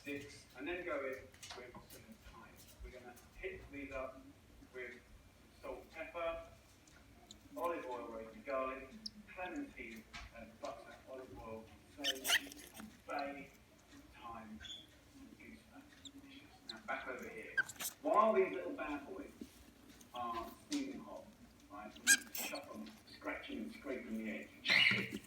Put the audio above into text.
sticks, and then go in with some thyme. We're going to hit these up with salt, pepper, olive oil, roasted garlic, clementine, butter, olive oil, sage, bay, thyme, and gooseberry. Delicious. Now back over here. While these little bad boys are steaming hot, right, we need to chop them, scratching and scraping the edge.